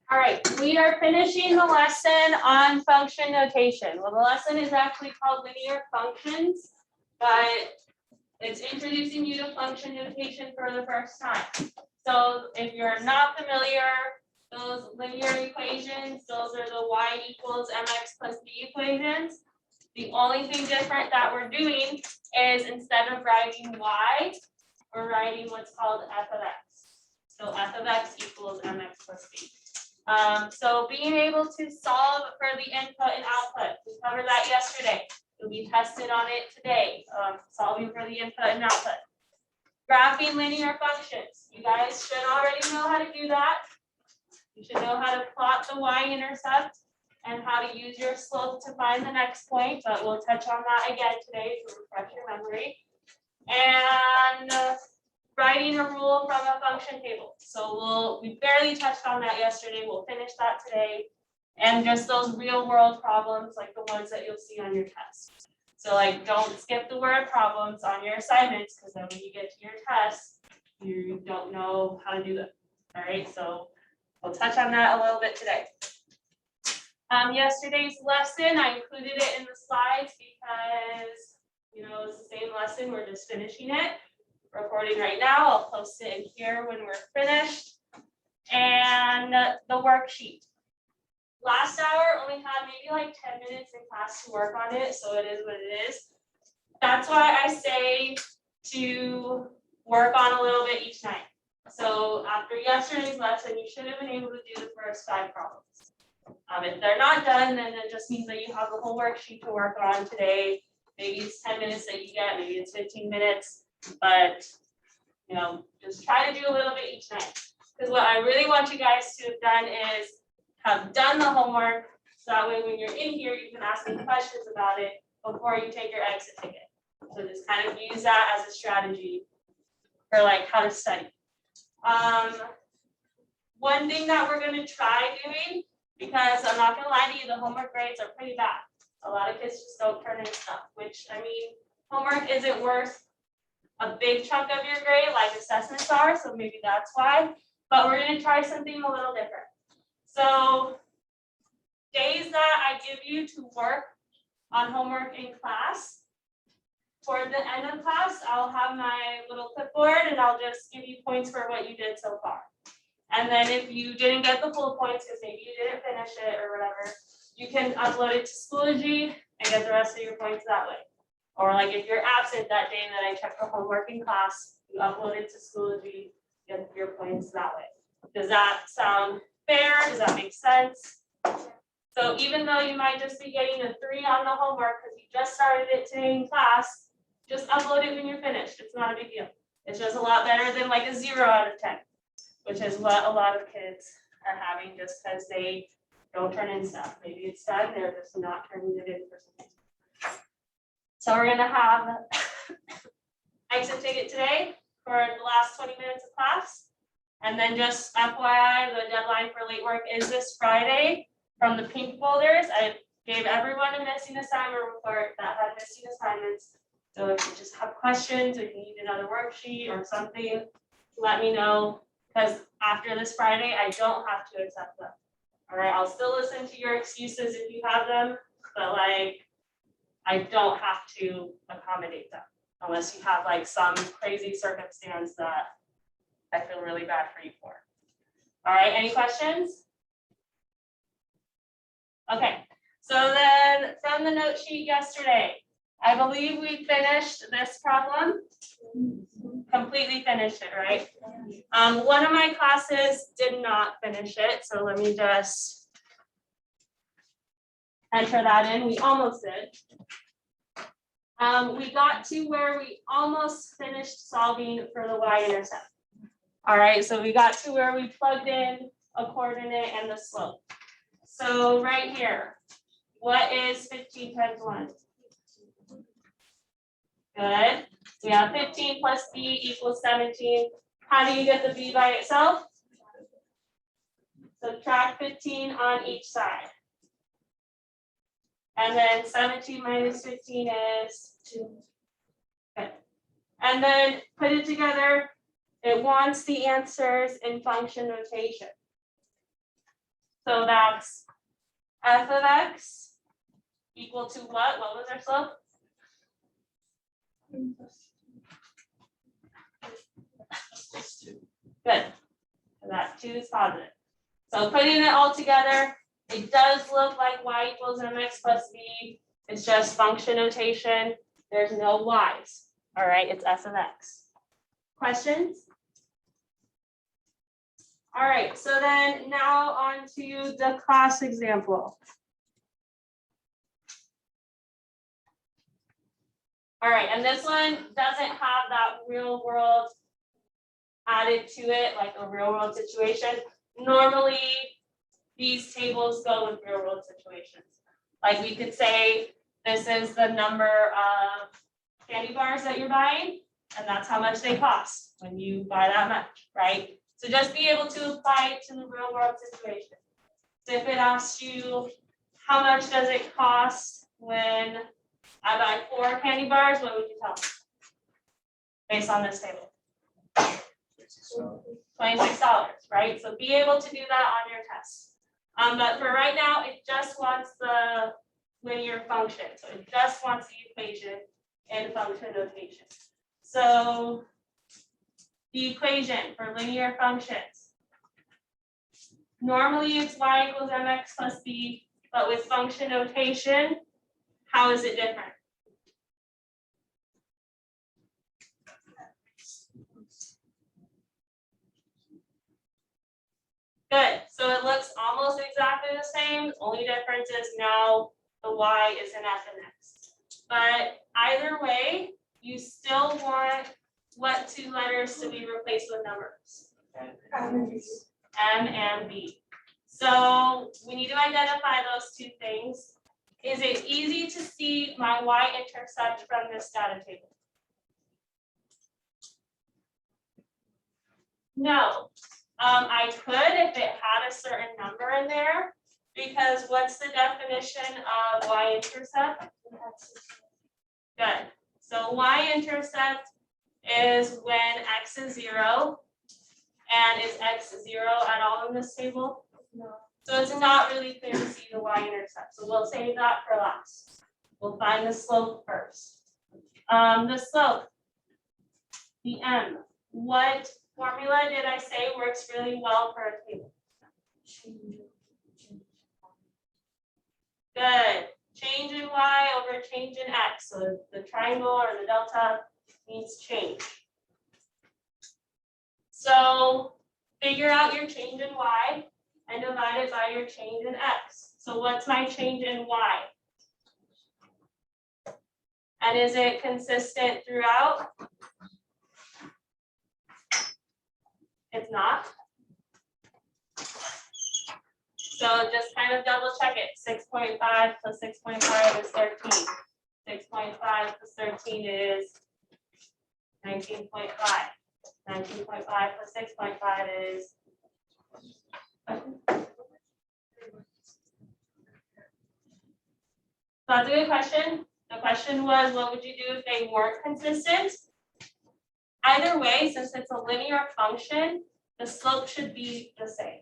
All right, we are finishing the lesson on function notation. Well, the lesson is actually called linear functions, but it's introducing you to function notation for the first time. So if you're not familiar, those linear equations, those are the y equals mx plus b equations. The only thing different that we're doing is instead of writing y, we're writing what's called f of x. So f of x equals mx plus b. So being able to solve for the input and output, we covered that yesterday. You'll be tested on it today, solving for the input and output. Graphing linear functions. You guys should already know how to do that. You should know how to plot the y-intercept and how to use your slope to find the next point, but we'll touch on that again today to refresh your memory. And writing a rule from a function table. So we barely touched on that yesterday. We'll finish that today. And just those real world problems like the ones that you'll see on your test. So like don't skip the word problems on your assignments because then when you get to your test, you don't know how to do them. All right, so we'll touch on that a little bit today. Yesterday's lesson, I included it in the slides because it's the same lesson, we're just finishing it. Recording right now, I'll post it in here when we're finished. And the worksheet. Last hour only had maybe like 10 minutes in class to work on it, so it is what it is. That's why I say to work on a little bit each night. So after yesterday's lesson, you should have been able to do the first 5 problems. If they're not done, then it just means that you have the whole worksheet to work on today. Maybe it's 10 minutes that you get, maybe it's 15 minutes. But just try to do a little bit each night. Because what I really want you guys to have done is have done the homework, so that way when you're in here, you can ask me questions about it before you take your exit ticket. So just kind of use that as a strategy for like how to study. One thing that we're going to try doing, because I'm not going to lie to you, the homework grades are pretty bad. A lot of kids just don't turn in stuff, which I mean, homework isn't worth a big chunk of your grade like assessments are, so maybe that's why. But we're going to try something a little different. So days that I give you to work on homework in class, toward the end of class, I'll have my little clipboard and I'll just give you points for what you did so far. And then if you didn't get the full points because maybe you didn't finish it or whatever, you can upload it to Schoology and get the rest of your points that way. Or like if you're absent that day that I check for homework in class, you upload it to Schoology, get your points that way. Does that sound fair? Does that make sense? So even though you might just be getting a 3 on the homework because you just started it today in class, just upload it when you're finished. It's not a big deal. It's just a lot better than like a 0 out of 10, which is what a lot of kids are having just because they don't turn in stuff. Maybe it's done, they're just not turning it in for some reason. So we're going to have exit ticket today for the last 20 minutes of class. And then just FYI, the deadline for late work is this Friday from the pink folders. I gave everyone a missing assignment report that had missing assignments. So if you just have questions or you need another worksheet or something, let me know. Because after this Friday, I don't have to accept them. All right, I'll still listen to your excuses if you have them, but like, I don't have to accommodate them unless you have like some crazy circumstance that I feel really bad for you for. All right, any questions? Okay, so then from the note sheet yesterday, I believe we finished this problem. Completely finished it, right? One of my classes did not finish it, so let me just enter that in. We almost did. We got to where we almost finished solving for the y-intercept. All right, so we got to where we plugged in a coordinate and the slope. So right here, what is 15 times 1? Good. We have 15 plus b equals 17. How do you get the b by itself? Subtract 15 on each side. And then 17 minus 15 is 2. Okay. And then put it together. It wants the answers in function notation. So that's f of x equal to what? What was our slope? Good. So that 2 is positive. So putting it all together, it does look like y equals mx plus b. It's just function notation. There's no y's. All right, it's f of x. Questions? All right, so then now on to the class example. All right, and this one doesn't have that real world added to it, like a real world situation. Normally, these tables go with real world situations. Like we could say, this is the number of candy bars that you're buying, and that's how much they cost when you buy that much, right? So just be able to apply it to the real world situation. So if it asks you, how much does it cost when I buy 4 candy bars, what would you tell me? Based on this table. $26, right? So be able to do that on your test. But for right now, it just wants the linear function. So it just wants the equation in function notation. So the equation for linear functions. Normally it's y equals mx plus b, but with function notation, how is it different? Good, so it looks almost exactly the same, only difference is now the y is in f and x. But either way, you still want what 2 letters to be replaced with numbers? M and B. So we need to identify those 2 things. Is it easy to see my y-intercept from this data table? No. I could if it had a certain number in there, because what's the definition of y-intercept? Good. So y-intercept is when x is 0, and is x 0 at all in this table? No. So it's not really clear to see the y-intercept. So we'll save that for last. We'll find the slope first. The slope, the m. What formula did I say works really well for a table? Good. Change in y over change in x. So the triangle or the delta means change. So figure out your change in y and divide it by your change in x. So what's my change in y? And is it consistent throughout? It's not. So just kind of double check it. 6.5 plus 6.5 is 13. 6.5 plus 13 is 19.5. 19.5 plus 6.5 is. That's a good question. The question was, what would you do if they weren't consistent? Either way, since it's a linear function, the slope should be the same,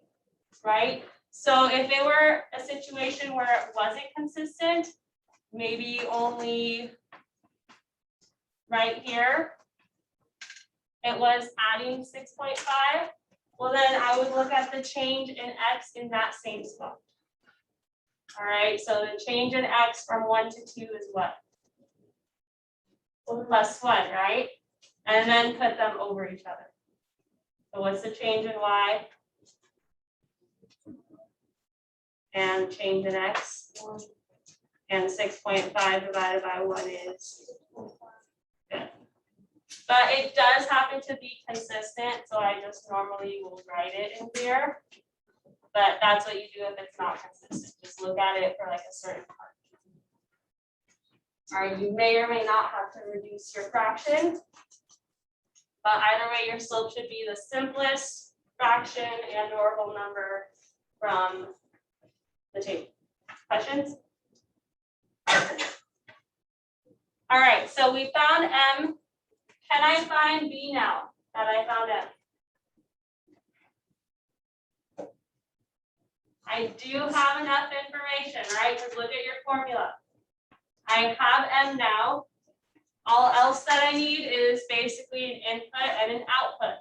right? So if it were a situation where it wasn't consistent, maybe only right here, it was adding 6.5, well then I would look at the change in x in that same spot. All right, so the change in x from 1 to 2 is what? Plus 1, right? And then put them over each other. So what's the change in y? And change in x? And 6.5 divided by 1 is good. But it does happen to be consistent, so I just normally will write it in here. But that's what you do if it's not consistent. Just look at it for like a certain part. All right, you may or may not have to reduce your fraction. But either way, your slope should be the simplest fraction and or whole number from the table. Questions? All right, so we found M. Can I find B now that I found M? I do have enough information, right? Because look at your formula. I have M now. All else that I need is basically an input and an output,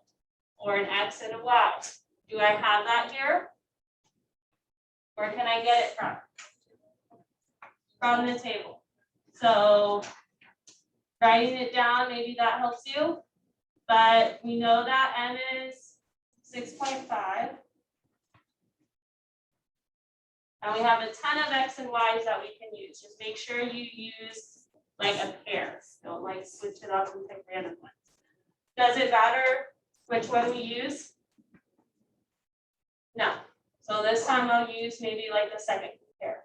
or an X and a Y. Do I have that here? Where can I get it from? From the table. So writing it down, maybe that helps you. But we know that M is 6.5. And we have a ton of X and Y's that we can use. Just make sure you use like a pair. Don't like switch it up and pick random ones. Does it matter which one we use? No. So this time I'll use maybe like the second pair.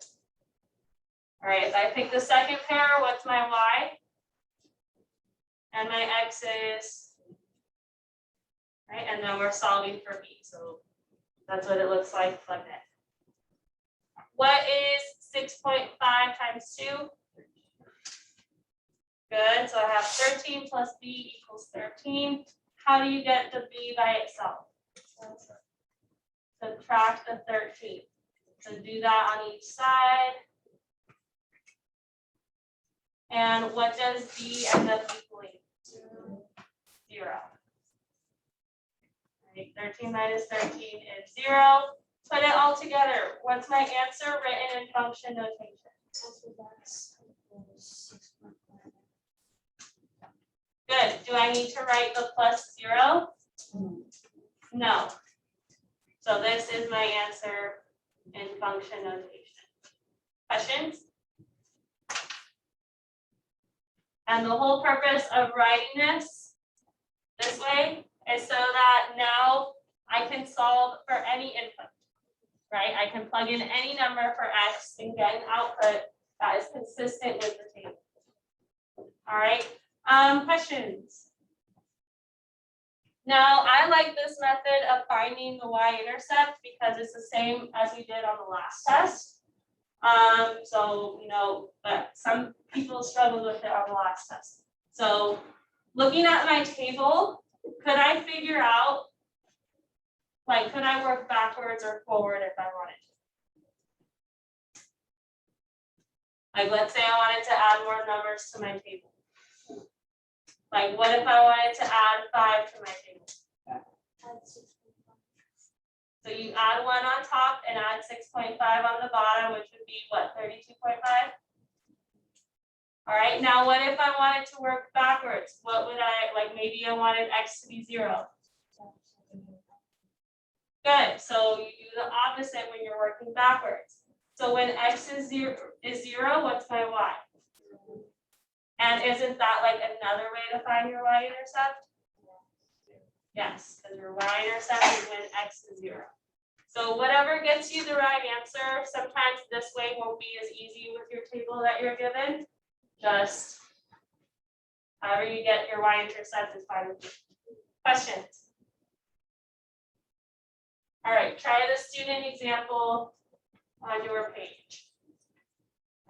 All right, if I pick the second pair, what's my Y? And my X is, right? And then we're solving for B. So that's what it looks like, plug it. What is 6.5 times 2? Good, so I have 13 plus B equals 13. How do you get the B by itself? Subtract the 13. So do that on each side. And what does B end up equaling? 0. Right, 13 minus 13 is 0. Put it all together. What's my answer written in function notation? Good. Do I need to write the plus 0? No. So this is my answer in function notation. Questions? And the whole purpose of writing this way is so that now I can solve for any input, right? I can plug in any number for X and get an output that is consistent with the table. All right, questions? Now, I like this method of finding the y-intercept because it's the same as we did on the last test. So, but some people struggled with it on the last test. So looking at my table, could I figure out, like, could I work backwards or forward if I wanted to? Like, let's say I wanted to add more numbers to my table. Like, what if I wanted to add 5 to my table? So you add 1 on top and add 6.5 on the bottom, which would be what, 32.5? All right, now what if I wanted to work backwards? What would I, like maybe I wanted X to be 0. Good, so you do the opposite when you're working backwards. So when X is zero, what's my Y? And isn't that like another way to find your y-intercept? Yes, because your y-intercept is when X is 0. So whatever gets you the right answer, sometimes this way won't be as easy with your table that you're given. Just however you get your y-intercept is fine with you. Questions? All right, try the student example on your page.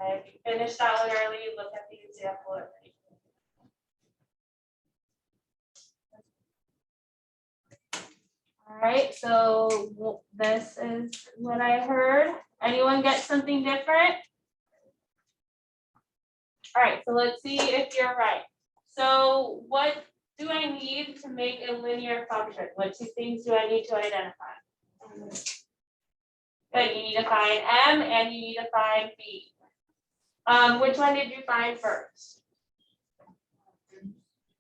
Okay, if you finish that one early, look at the example already. All right, so this is what I heard. Anyone get something different? All right, so let's see if you're right. So what do I need to make a linear function? What 2 things do I need to identify? Good, you need to find M and you need to find B. Which one did you find first?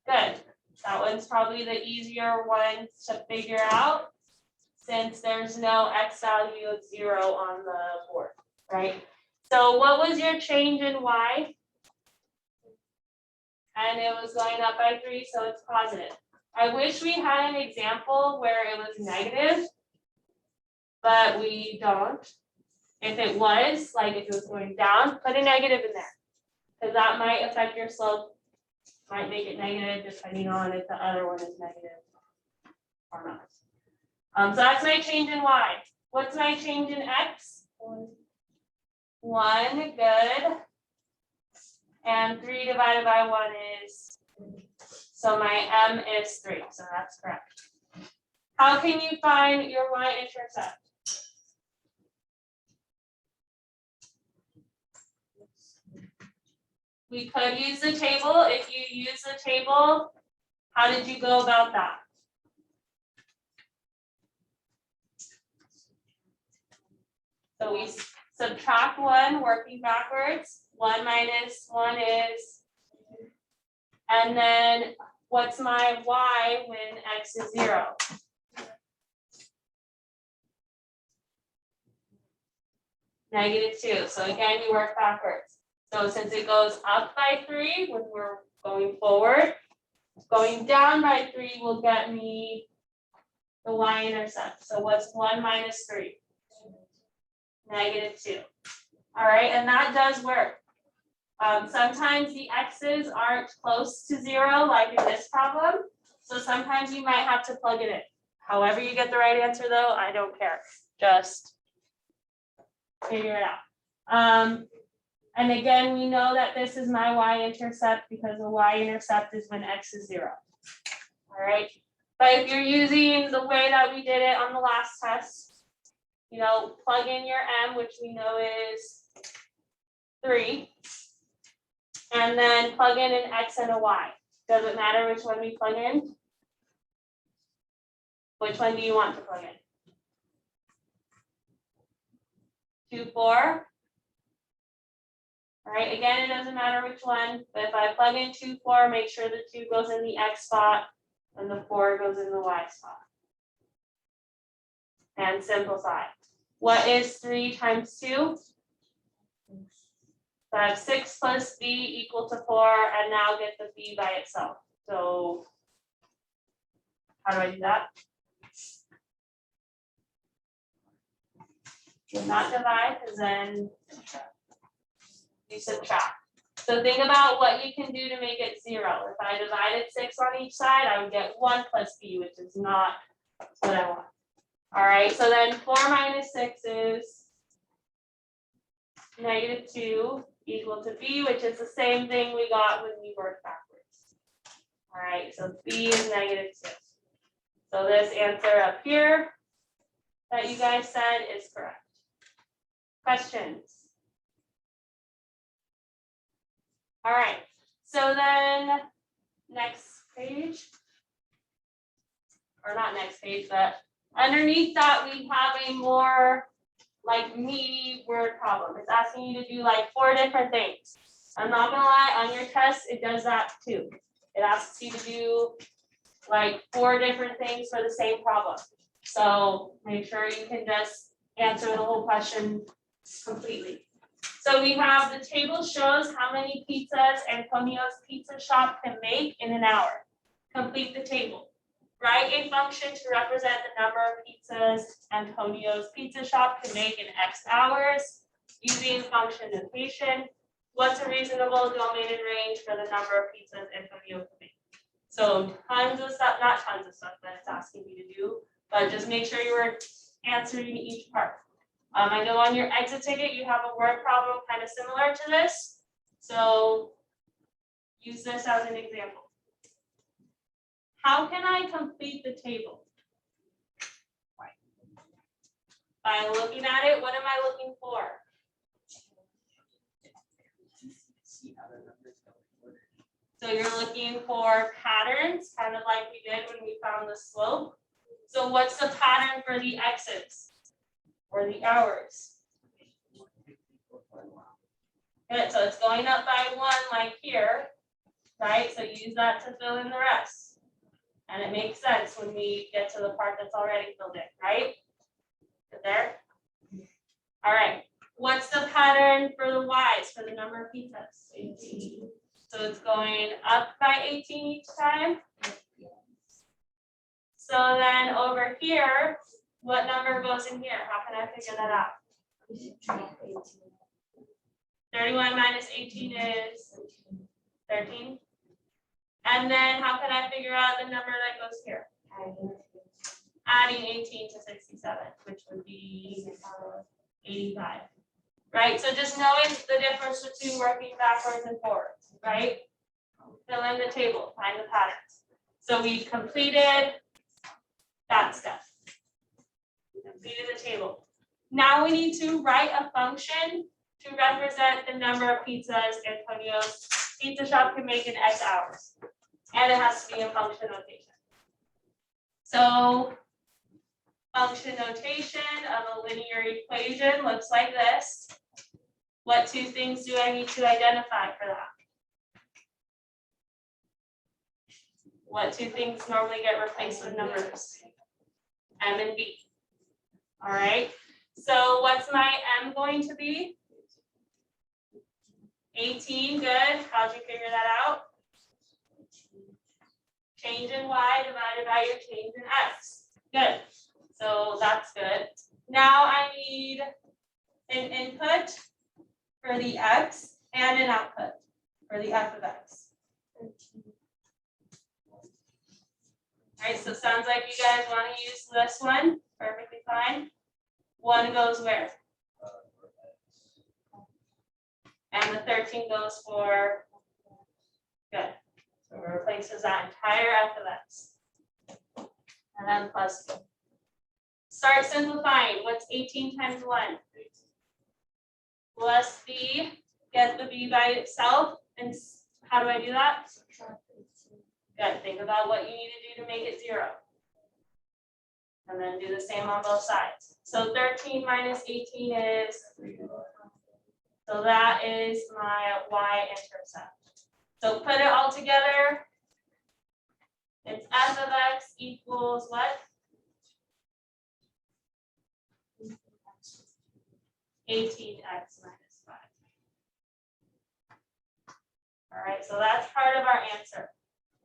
Good. That one's probably the easier one to figure out since there's no X value of 0 on the board, right? So what was your change in Y? And it was going up by 3, so it's positive. I wish we had an example where it was negative, but we don't. If it was, like if it was going down, put a negative in there, because that might affect your slope, might make it negative depending on if the other one is negative or not. So that's my change in Y. What's my change in X? 1, good. And 3 divided by 1 is, so my M is 3, so that's correct. How can you find your y-intercept? We could use the table. If you use the table, how did you go about that? So we subtract 1, working backwards. 1 minus 1 is, and then what's my y when x is 0? -2. So again, you work backwards. So since it goes up by 3 when we're going forward, going down by 3 will get me the y-intercept. So what's 1 minus 3? -2. All right, and that does work. Sometimes the x's aren't close to 0, like in this problem. So sometimes you might have to plug it in. However you get the right answer though, I don't care. Just figure it out. And again, we know that this is my y-intercept because the y-intercept is when x is 0. All right, but if you're using the way that we did it on the last test, you know, plug in your m, which we know is 3, and then plug in an x and a y. Does it matter which one we plug in? Which one do you want to plug in? 2, 4. All right, again, it doesn't matter which one, but if I plug in 2, 4, make sure the 2 goes in the x spot and the 4 goes in the y spot. And simplify. What is 3 times 2? So I have 6 plus b equal to 4, and now get the b by itself. So how do I do that? Do not divide, because then you subtract. So think about what you can do to make it 0. If I divided 6 on each side, I would get 1 plus b, which is not what I want. All right, so then 4 minus 6 is -2 equal to b, which is the same thing we got when we worked backwards. All right, so b is -2. So this answer up here that you guys said is correct. Questions? All right, so then next page, or not next page, but underneath that we have a more like meaty word problem. It's asking you to do like 4 different things. I'm not gonna lie, on your test, it does that too. It asks you to do like 4 different things for the same problem. So make sure you can just answer the whole question completely. So we have the table shows how many pizzas Antonio's Pizza Shop can make in an hour. Complete the table. Write a function to represent the number of pizzas Antonio's Pizza Shop can make in X hours using function notation. What's a reasonable domain and range for the number of pizzas Antonio can make? So tons of stuff, not tons of stuff that it's asking you to do, but just make sure you're answering each part. I know on your exit ticket, you have a word problem kind of similar to this. So use this as an example. How can I complete the table? By looking at it, what am I looking for? So you're looking for patterns, kind of like we did when we found the slope. So what's the pattern for the x's or the hours? Good, so it's going up by 1 like here, right? So use that to fill in the rest. And it makes sense when we get to the part that's already filled in, right? Good there? All right, what's the pattern for the y's, for the number of pizzas? 18. So it's going up by 18 each time. So then over here, what number goes in here? How can I figure that out? 31 minus 18 is 13. And then how can I figure out the number that goes here? Adding 18 to 67, which would be 85. Right? So just knowing the difference between working backwards and forwards, right? Fill in the table, find the patterns. So we completed that step. We completed the table. Now we need to write a function to represent the number of pizzas Antonio's pizza shop can make in X hours. And it has to be in function notation. So function notation of a linear equation looks like this. What two things do I need to identify for that? What two things normally get replaced with numbers? M and B. All right. So what's my M going to be? 18, good. How'd you figure that out? Change in Y divided by your change in X. Good. So that's good. Now I need an input for the X and an output for the F of X. All right, so sounds like you guys want to use this one. Perfectly fine. One goes where? And the 13 goes for, good. So it replaces that entire F of X. And then plus 2. Start simplifying. What's 18 times 1? Plus B, get the B by itself. And how do I do that? Good. Think about what you need to do to make it 0. And then do the same on both sides. So 13 minus 18 is, so that is my y-intercept. So put it all together. It's f of x equals what? 18x minus 5. All right, so that's part of our answer.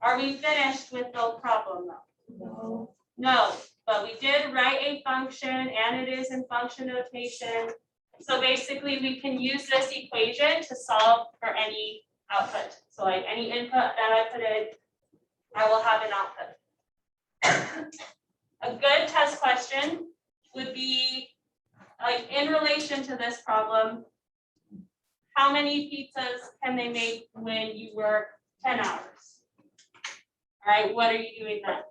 Are we finished with the problem though? No. No, but we did write a function and it is in function notation. So basically we can use this equation to solve for any output. So like any input that I put in, I will have an output. A good test question would be like in relation to this problem, how many pizzas can they make when you work 10 hours? All right, what are you doing then?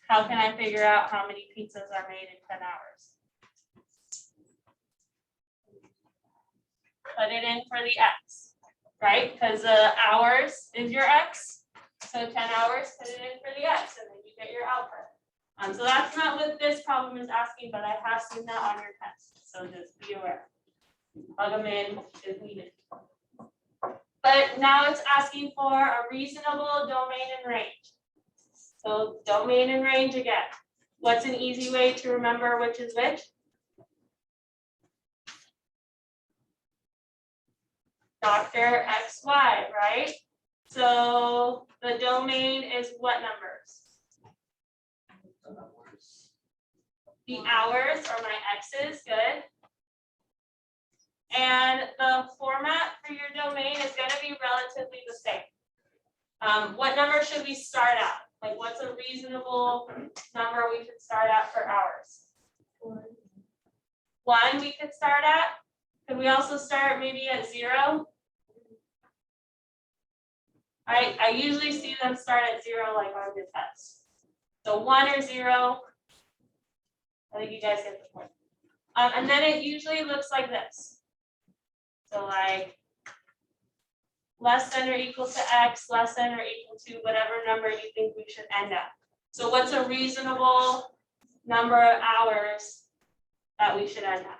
How can I figure out how many pizzas are made in 10 hours? Put it in for the X, right? Because hours is your X. So 10 hours, put it in for the X, and then you get your output. So that's not what this problem is asking, but I have seen that on your test. So just be aware. Plug them in if needed. But now it's asking for a reasonable domain and range. So domain and range again. What's an easy way to remember which is which? Dr. XY, right? So the domain is what numbers? The hours are my X's, good. And the format for your domain is going to be relatively the same. What number should we start at? Like what's a reasonable number we should start at for hours? 1 we could start at. Could we also start maybe at 0? I usually see them start at 0 like on your test. So 1 or 0. I think you guys get the point. And then it usually looks like this. So like less than or equal to X, less than or equal to whatever number you think we should end at. So what's a reasonable number of hours that we should end at?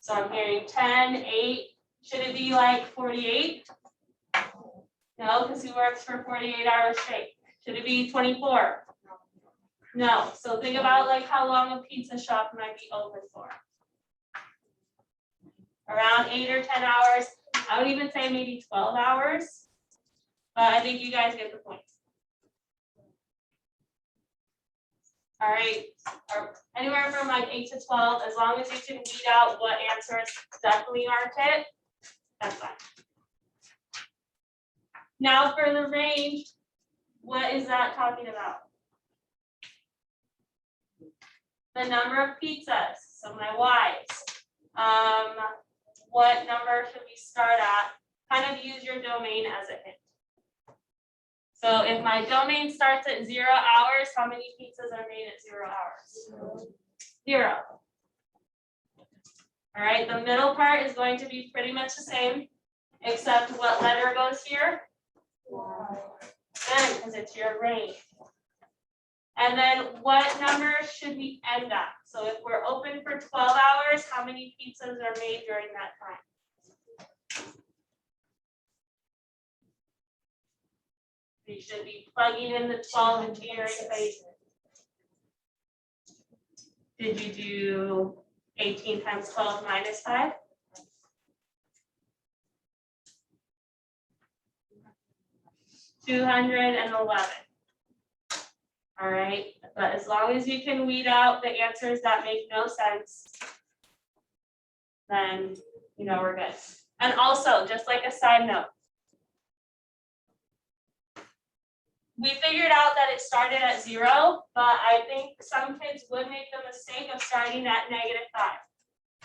So I'm hearing 10, 8. Should it be like 48? No, because who works for 48 hours straight? Should it be 24? No. So think about like how long a pizza shop might be open for. Around 8 or 10 hours. I would even say maybe 12 hours. But I think you guys get the point. All right, or anywhere from like 8 to 12, as long as you can weed out what answers definitely aren't it, that's fine. Now for the range, what is that talking about? The number of pizzas, so my Y's. What number should we start at? Kind of use your domain as a hint. So if my domain starts at 0 hours, how many pizzas are made at 0 hours? 0. All right, the middle part is going to be pretty much the same, except what letter goes here? Good, because it's your range. And then what number should we end at? So if we're open for 12 hours, how many pizzas are made during that time? You should be plugging in the 12 into your equation. Did you do 18 times 12 minus 5? $211. All right, but as long as you can weed out the answers that make no sense, then you know we're good. And also, just like a side note, we figured out that it started at 0, but I think some kids would make the mistake of starting at -5.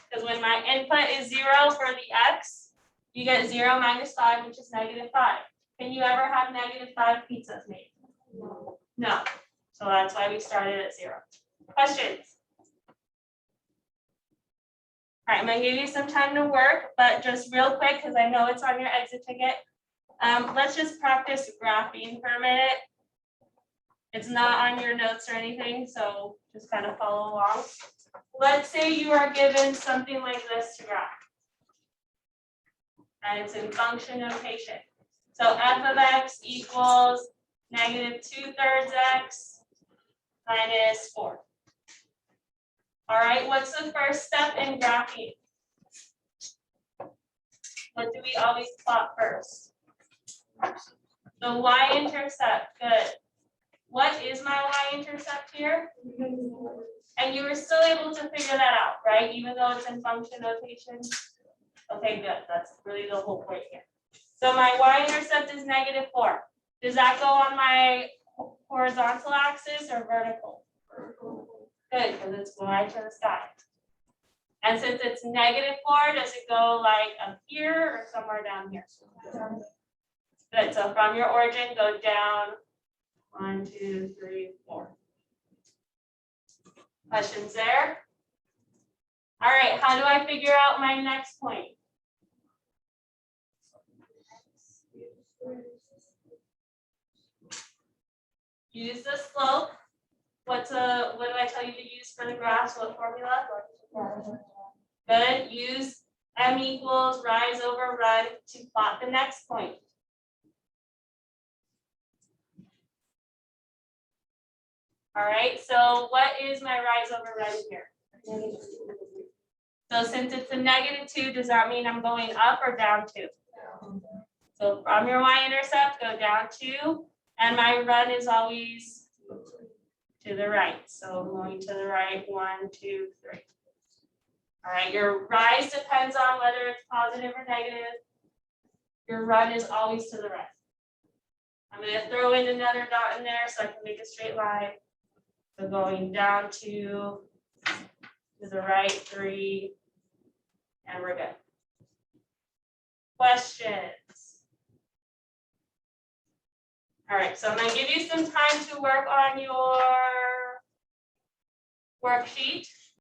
Because when my input is 0 for the x, you get 0 minus 5, which is -5. Can you ever have -5 pizzas made? No. So that's why we started at 0. Questions? All right, I'm gonna give you some time to work, but just real quick, because I know it's on your exit ticket. Let's just practice graphing for a minute. It's not on your notes or anything, so just kind of follow along. Let's say you are given something like this to graph. And it's in function notation. So f of x equals -2/3 x minus 4. All right, what's the first step in graphing? What do we always plot first? The y-intercept, good. What is my y-intercept here? And you were still able to figure that out, right? Even though it's in function notation? Okay, good, that's really the whole point here. So my y-intercept is -4. Does that go on my horizontal axis or vertical? Good, because it's y to the sky. And since it's -4, does it go like up here or somewhere down here? Good, so from your origin, go down 1, 2, 3, 4. Questions there? All right, how do I figure out my next point? Use the slope. What do I tell you to use for the graphs? What formula? Good. Use m equals rise over run to plot the next point. All right, so what is my rise over run here? So since it's a -2, does that mean I'm going up or down 2? So from your y-intercept, go down 2, and my run is always to the right. So going to the right, 1, 2, 3. All right, your rise depends on whether it's positive or negative. Your run is always to the right. I'm going to throw in another dot in there so I can make a straight line. So going down 2, to the right 3, and we're good. Questions? All right, so I'm going to give you some time to work on your worksheet.